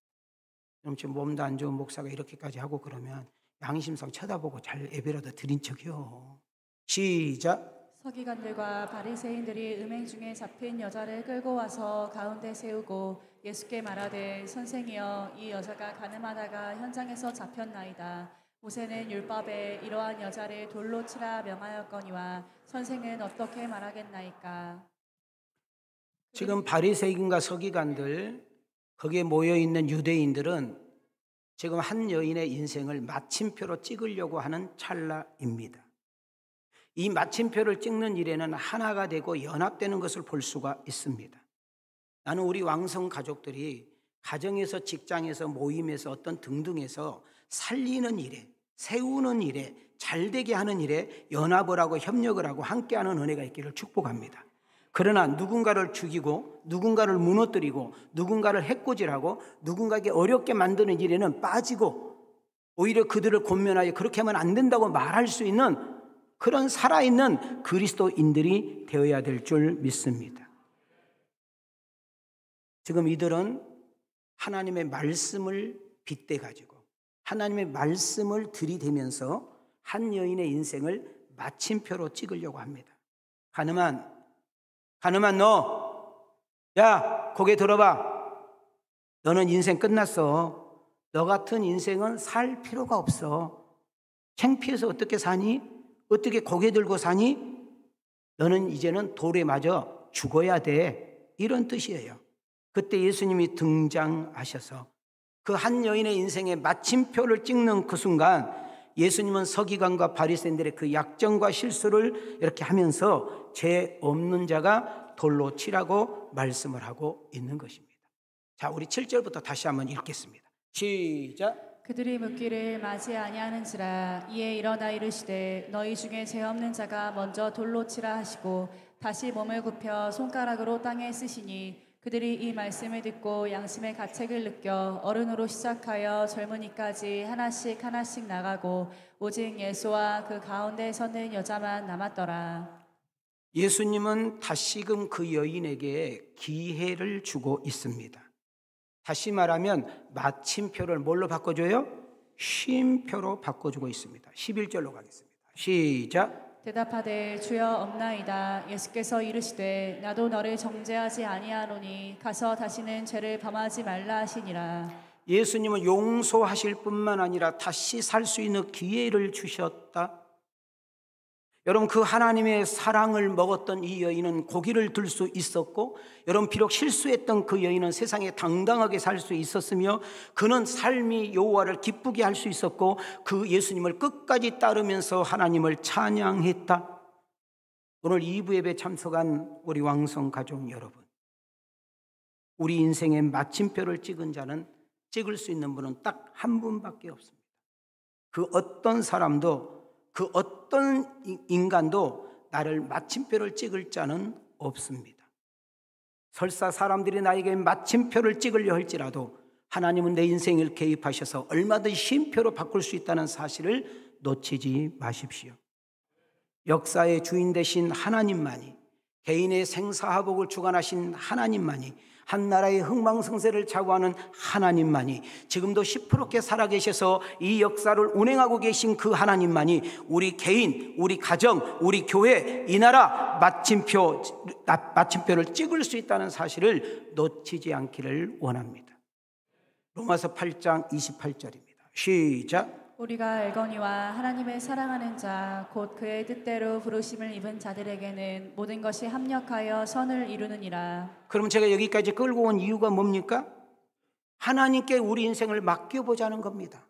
그럼 지금 몸도 안 좋은 목사가 이렇게까지 하고 그러면 양심상 쳐다보고 잘 예배라도 드린 척이요. 시작. 서기관들과 바리새인들이 음행 중에 잡힌 여자를 끌고 와서 가운데 세우고 예수께 말하되 선생이여 이 여자가 가늠하다가 현장에서 잡혔나이다. 모세는 율법에 이러한 여자를 돌로 치라 명하였거니와 선생은 어떻게 말하겠나이까. 지금 바리새인과 서기관들 거기에 모여있는 유대인들은 지금 한 여인의 인생을 마침표로 찍으려고 하는 찰나입니다. 이 마침표를 찍는 일에는 하나가 되고 연합되는 것을 볼 수가 있습니다. 나는 우리 왕성 가족들이 가정에서 직장에서 모임에서 어떤 등등에서 살리는 일에 세우는 일에 잘되게 하는 일에 연합을 하고 협력을 하고 함께하는 은혜가 있기를 축복합니다. 그러나 누군가를 죽이고 누군가를 무너뜨리고 누군가를 해코지하고 누군가에게 어렵게 만드는 일에는 빠지고 오히려 그들을 권면하여 그렇게 하면 안 된다고 말할 수 있는 그런 살아있는 그리스도인들이 되어야 될 줄 믿습니다. 지금 이들은 하나님의 말씀을 빗대가지고 하나님의 말씀을 들이대면서 한 여인의 인생을 마침표로 찍으려고 합니다. 가늠한 너, 야, 고개 들어봐. 너는 인생 끝났어. 너 같은 인생은 살 필요가 없어. 창피해서 어떻게 사니? 어떻게 고개 들고 사니? 너는 이제는 돌에 맞아 죽어야 돼. 이런 뜻이에요. 그때 예수님이 등장하셔서 그 한 여인의 인생의 마침표를 찍는 그 순간 예수님은 서기관과 바리새인들의 그 약점과 실수를 이렇게 하면서 죄 없는 자가 돌로 치라고 말씀을 하고 있는 것입니다. 자, 우리 7절부터 다시 한번 읽겠습니다. 시작. 그들이 묻기를 맞이 아니하는지라. 이에 일어나 이르시되 너희 중에 죄 없는 자가 먼저 돌로 치라 하시고 다시 몸을 굽혀 손가락으로 땅에 쓰시니 그들이 이 말씀을 듣고 양심의 가책을 느껴 어른으로 시작하여 젊은이까지 하나씩 나가고 오직 예수와 그 가운데 서는 여자만 남았더라. 예수님은 다시금 그 여인에게 기회를 주고 있습니다. 다시 말하면 마침표를 뭘로 바꿔줘요? 쉼표로 바꿔주고 있습니다. 11절로 가겠습니다. 시작. 대답하되 주여 없나이다. 예수께서 이르시되 나도 너를 정죄하지 아니하노니 가서 다시는 죄를 범하지 말라 하시니라. 예수님은 용서하실 뿐만 아니라 다시 살 수 있는 기회를 주셨다. 여러분, 그 하나님의 사랑을 먹었던 이 여인은 고기를 들 수 있었고, 여러분 비록 실수했던 그 여인은 세상에 당당하게 살 수 있었으며 그는 삶이 여호와를 기쁘게 할 수 있었고 그 예수님을 끝까지 따르면서 하나님을 찬양했다. 오늘 2부 예배 참석한 우리 왕성 가족 여러분, 우리 인생의 마침표를 찍은 자는 찍을 수 있는 분은 딱 한 분밖에 없습니다. 그 어떤 사람도 그 어떤 인간도 나를 마침표를 찍을 자는 없습니다. 설사 사람들이 나에게 마침표를 찍으려 할지라도 하나님은 내 인생을 개입하셔서 얼마든지 쉼표로 바꿀 수 있다는 사실을 놓치지 마십시오. 역사의 주인 되신 하나님만이, 개인의 생사화복을 주관하신 하나님만이, 한 나라의 흥망성쇠를 좌우하는 하나님만이, 지금도 시퍼렇게 살아계셔서 이 역사를 운행하고 계신 그 하나님만이 우리 개인, 우리 가정, 우리 교회, 이 나라 마침표를 찍을 수 있다는 사실을 놓치지 않기를 원합니다. 로마서 8장 28절입니다. 시작. 우리가 알거니와 하나님의 사랑하는 자 곧 그의 뜻대로 부르심을 입은 자들에게는 모든 것이 합력하여 선을 이루느니라. 그럼 제가 여기까지 끌고 온 이유가 뭡니까? 하나님께 우리 인생을 맡겨보자는 겁니다.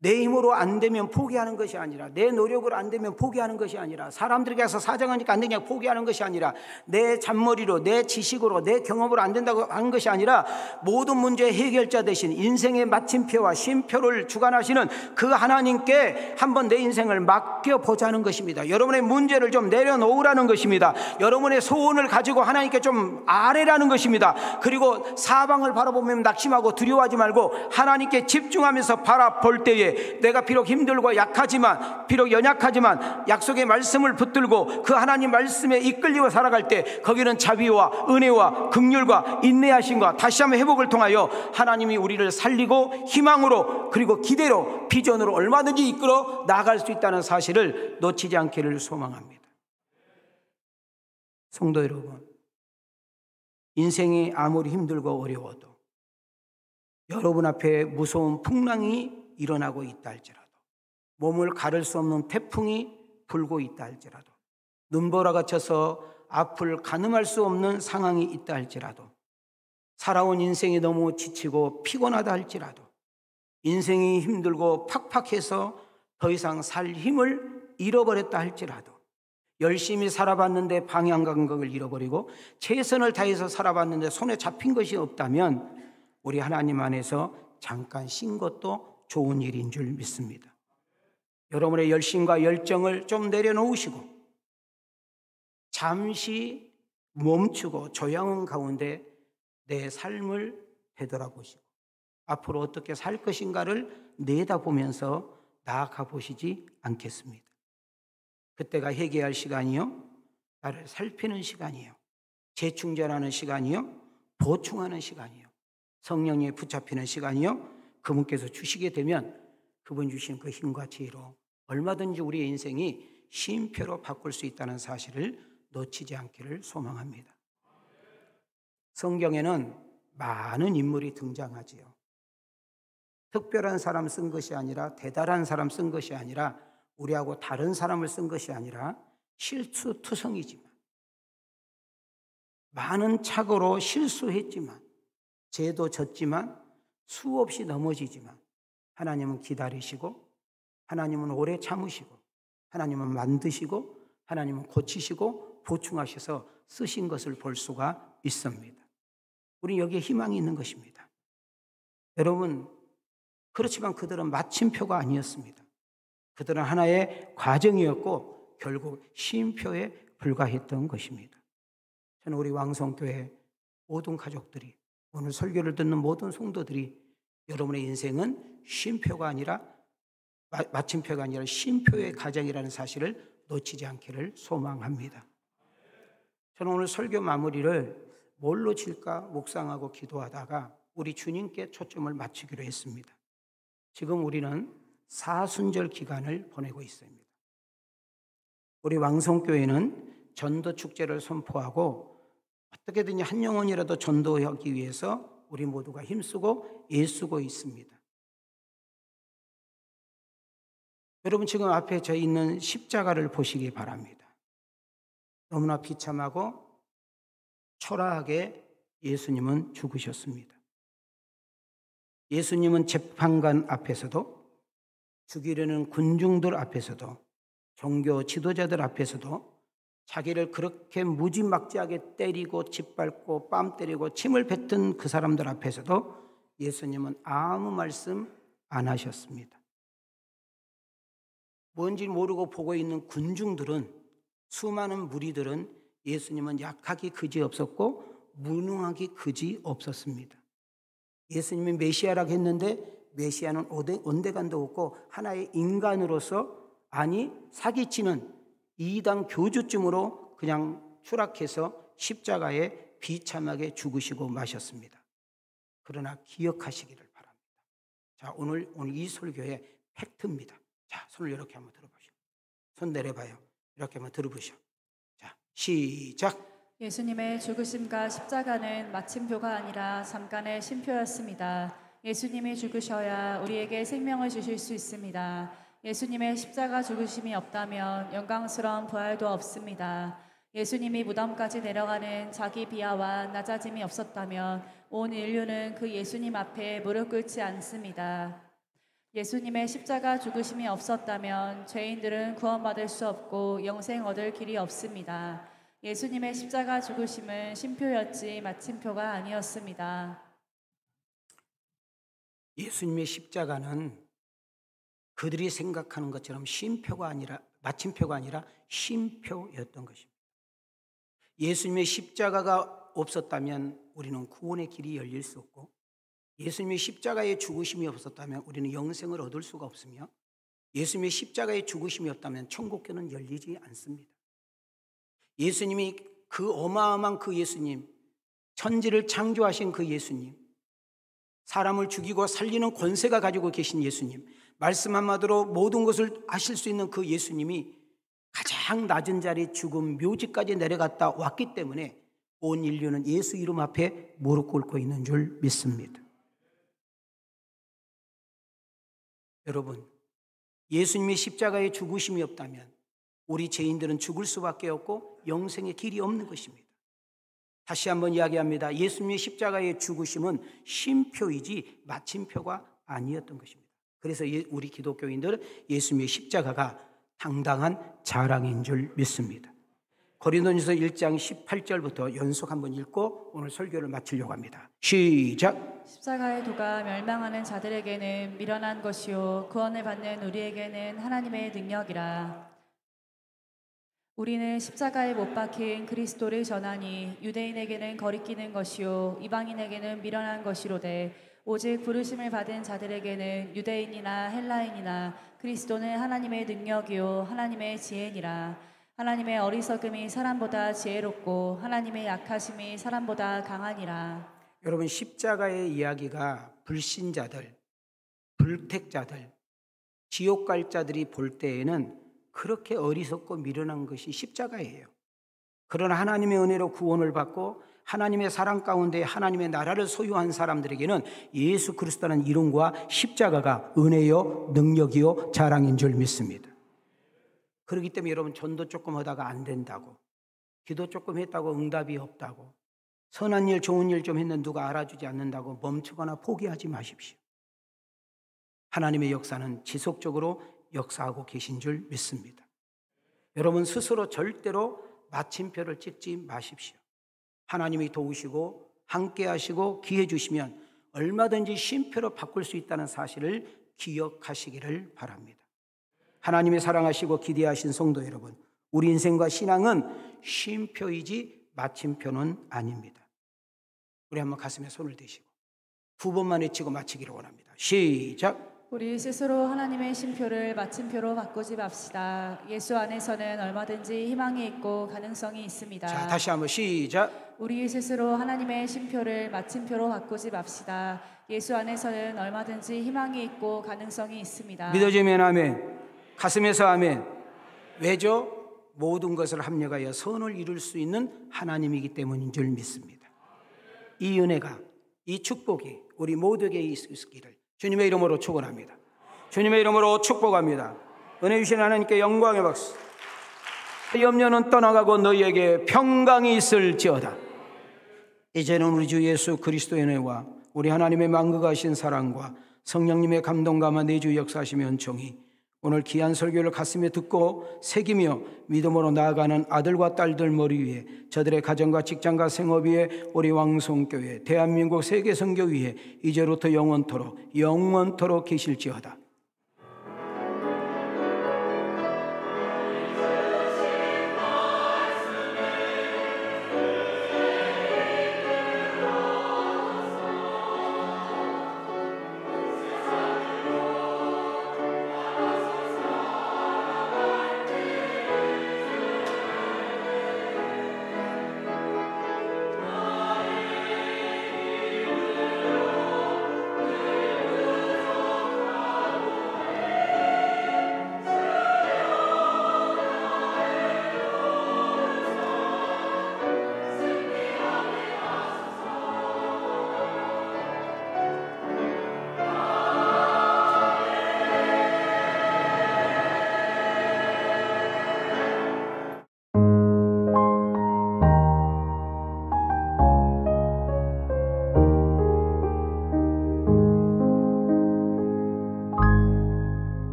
내 힘으로 안 되면 포기하는 것이 아니라, 내 노력으로 안 되면 포기하는 것이 아니라, 사람들에게 가서 사정하니까 안 되냐 포기하는 것이 아니라, 내 잔머리로, 내 지식으로, 내 경험으로 안 된다고 하는 것이 아니라, 모든 문제의 해결자 대신 인생의 마침표와 쉼표를 주관하시는 그 하나님께 한번 내 인생을 맡겨보자는 것입니다. 여러분의 문제를 좀 내려놓으라는 것입니다. 여러분의 소원을 가지고 하나님께 좀 아뢰라는 것입니다. 그리고 사방을 바라보면 낙심하고 두려워하지 말고 하나님께 집중하면서 바라볼 때에 내가 비록 힘들고 약하지만, 비록 연약하지만 약속의 말씀을 붙들고 그 하나님 말씀에 이끌리고 살아갈 때 거기는 자비와 은혜와 긍휼과 인내하심과 다시 한번 회복을 통하여 하나님이 우리를 살리고 희망으로, 그리고 기대로, 비전으로 얼마든지 이끌어 나아갈 수 있다는 사실을 놓치지 않기를 소망합니다. 성도 여러분, 인생이 아무리 힘들고 어려워도 여러분 앞에 무서운 풍랑이 일어나고 있다 할지라도, 몸을 가를 수 없는 태풍이 불고 있다 할지라도, 눈보라가 쳐서 앞을 가늠할 수 없는 상황이 있다 할지라도, 살아온 인생이 너무 지치고 피곤하다 할지라도, 인생이 힘들고 팍팍해서 더 이상 살 힘을 잃어버렸다 할지라도, 열심히 살아봤는데 방향 감각을 잃어버리고 최선을 다해서 살아봤는데 손에 잡힌 것이 없다면 우리 하나님 안에서 잠깐 쉰 것도 좋은 일인 줄 믿습니다. 여러분의 열심과 열정을 좀 내려놓으시고 잠시 멈추고 조용한 가운데 내 삶을 되돌아보시고 앞으로 어떻게 살 것인가를 내다보면서 나아가 보시지 않겠습니다. 그때가 회개할 시간이요, 나를 살피는 시간이요, 재충전하는 시간이요, 보충하는 시간이요, 성령에 붙잡히는 시간이요, 그분께서 주시게 되면 그분 주신 그 힘과 지혜로 얼마든지 우리의 인생이 쉼표로 바꿀 수 있다는 사실을 놓치지 않기를 소망합니다. 성경에는 많은 인물이 등장하지요. 특별한 사람 쓴 것이 아니라, 대단한 사람 쓴 것이 아니라, 우리하고 다른 사람을 쓴 것이 아니라 실수투성이지만, 많은 착오로 실수했지만, 죄도 졌지만, 수없이 넘어지지만 하나님은 기다리시고, 하나님은 오래 참으시고, 하나님은 만드시고, 하나님은 고치시고 보충하셔서 쓰신 것을 볼 수가 있습니다. 우리 여기에 희망이 있는 것입니다. 여러분, 그렇지만 그들은 마침표가 아니었습니다. 그들은 하나의 과정이었고 결국 쉼표에 불과했던 것입니다. 저는 우리 왕성교회 모든 가족들이, 오늘 설교를 듣는 모든 성도들이 여러분의 인생은 쉼표가 아니라, 마침표가 아니라 쉼표의 과정이라는 사실을 놓치지 않기를 소망합니다. 저는 오늘 설교 마무리를 뭘로 질까 묵상하고 기도하다가 우리 주님께 초점을 맞추기로 했습니다. 지금 우리는 사순절 기간을 보내고 있습니다. 우리 왕성교회는 전도 축제를 선포하고 어떻게든지 한 영혼이라도 전도하기 위해서 우리 모두가 힘쓰고 애쓰고 있습니다. 여러분, 지금 앞에 저 있는 십자가를 보시기 바랍니다. 너무나 비참하고 초라하게 예수님은 죽으셨습니다. 예수님은 재판관 앞에서도, 죽이려는 군중들 앞에서도, 종교 지도자들 앞에서도 자기를 그렇게 무지막지하게 때리고 짓밟고 뺨 때리고 침을 뱉은 그 사람들 앞에서도 예수님은 아무 말씀 안 하셨습니다. 뭔지 모르고 보고 있는 군중들은, 수많은 무리들은 예수님은 약하기 그지없었고 무능하기 그지없었습니다. 예수님이 메시아라고 했는데 메시아는 온데간도 없고 하나의 인간으로서, 아니 사기치는 이당 교주쯤으로 그냥 추락해서 십자가에 비참하게 죽으시고 마셨습니다. 그러나 기억하시기를 바랍니다. 자, 오늘 이 설교의 팩트입니다. 자, 손을 이렇게 한번 들어보시오. 손 내려봐요. 이렇게 한번 들어보시오. 자, 시작. 예수님의 죽으심과 십자가는 마침표가 아니라 잠깐의 쉼표였습니다. 예수님이 죽으셔야 우리에게 생명을 주실 수 있습니다. 예수님의 십자가 죽으심이 없다면 영광스러운 부활도 없습니다. 예수님이 무덤까지 내려가는 자기 비하와 낮아짐이 없었다면 온 인류는 그 예수님 앞에 무릎 꿇지 않습니다. 예수님의 십자가 죽으심이 없었다면 죄인들은 구원받을 수 없고 영생 얻을 길이 없습니다. 예수님의 십자가 죽으심은 쉼표였지 마침표가 아니었습니다. 예수님의 십자가는 그들이 생각하는 것처럼 쉼표가 아니라 마침표가 아니라 쉼표였던 것입니다. 예수님의 십자가가 없었다면 우리는 구원의 길이 열릴 수 없고, 예수님의 십자가의 죽으심이 없었다면 우리는 영생을 얻을 수가 없으며, 예수님의 십자가의 죽으심이 없다면 천국교는 열리지 않습니다. 예수님이 그 어마어마한 그 예수님, 천지를 창조하신 그 예수님, 사람을 죽이고 살리는 권세가 가지고 계신 예수님, 말씀 한마디로 모든 것을 아실 수 있는 그 예수님이 가장 낮은 자리 죽음 묘지까지 내려갔다 왔기 때문에 온 인류는 예수 이름 앞에 무릎 꿇고 있는 줄 믿습니다. 여러분, 예수님이 십자가에 죽으심이 없다면 우리 죄인들은 죽을 수밖에 없고 영생의 길이 없는 것입니다. 다시 한번 이야기합니다. 예수님의 십자가의 죽으심은 쉼표이지 마침표가 아니었던 것입니다. 그래서 우리 기독교인들은 예수님의 십자가가 당당한 자랑인 줄 믿습니다. 고린도전서 1장 18절부터 연속 한번 읽고 오늘 설교를 마치려고 합니다. 시작. 십자가의 도가 멸망하는 자들에게는 미련한 것이요 구원을 받는 우리에게는 하나님의 능력이라. 우리는 십자가에 못 박힌 그리스도를 전하니 유대인에게는 거리끼는 것이요 이방인에게는 미련한 것이로되 오직 부르심을 받은 자들에게는 유대인이나 헬라인이나 그리스도는 하나님의 능력이요 하나님의 지혜니라. 하나님의 어리석음이 사람보다 지혜롭고 하나님의 약하심이 사람보다 강하니라. 여러분, 십자가의 이야기가 불신자들, 불택자들, 지옥 갈 자들이 볼 때에는 그렇게 어리석고 미련한 것이 십자가예요. 그러나 하나님의 은혜로 구원을 받고 하나님의 사랑 가운데 하나님의 나라를 소유한 사람들에게는 예수 그리스도라는 이름과 십자가가 은혜요, 능력이요, 자랑인 줄 믿습니다. 그렇기 때문에 여러분, 전도 조금 하다가 안 된다고, 기도 조금 했다고 응답이 없다고, 선한 일, 좋은 일 좀 했는데 누가 알아주지 않는다고 멈추거나 포기하지 마십시오. 하나님의 역사는 지속적으로 역사하고 계신 줄 믿습니다. 여러분 스스로 절대로 마침표를 찍지 마십시오. 하나님이 도우시고 함께 하시고 기회 주시면 얼마든지 쉼표로 바꿀 수 있다는 사실을 기억하시기를 바랍니다. 하나님의 사랑하시고 기대하신 성도 여러분, 우리 인생과 신앙은 쉼표이지 마침표는 아닙니다. 우리 한번 가슴에 손을 대시고 두 번만 외치고 마치기를 원합니다. 시작. 우리 스스로 하나님의 쉼표를 마침표로 바꾸지 맙시다. 예수 안에서는 얼마든지 희망이 있고 가능성이 있습니다. 자, 다시 한번 시작. 우리 스스로 하나님의 쉼표를 마침표로 바꾸지 맙시다. 예수 안에서는 얼마든지 희망이 있고 가능성이 있습니다. 믿어지면 아멘, 가슴에서 아멘. 왜죠? 모든 것을 합력하여 선을 이룰 수 있는 하나님이기 때문인 줄 믿습니다. 이 은혜가, 이 축복이 우리 모두에게 있기를 주님의 이름으로 축원합니다. 주님의 이름으로 축복합니다. 은혜 주신 하나님께 영광의 박수. 염려는 떠나가고 너희에게 평강이 있을지어다. 이제는 우리 주 예수 그리스도의 은혜와 우리 하나님의 만극하신 사랑과 성령님의 감동감화 내주 역사하시며 은총이 오늘 귀한 설교를 가슴에 듣고 새기며 믿음으로 나아가는 아들과 딸들 머리 위에, 저들의 가정과 직장과 생업 위에, 우리 왕성교회 대한민국 세계선교 위에 이제부터 영원토록 계실지어다.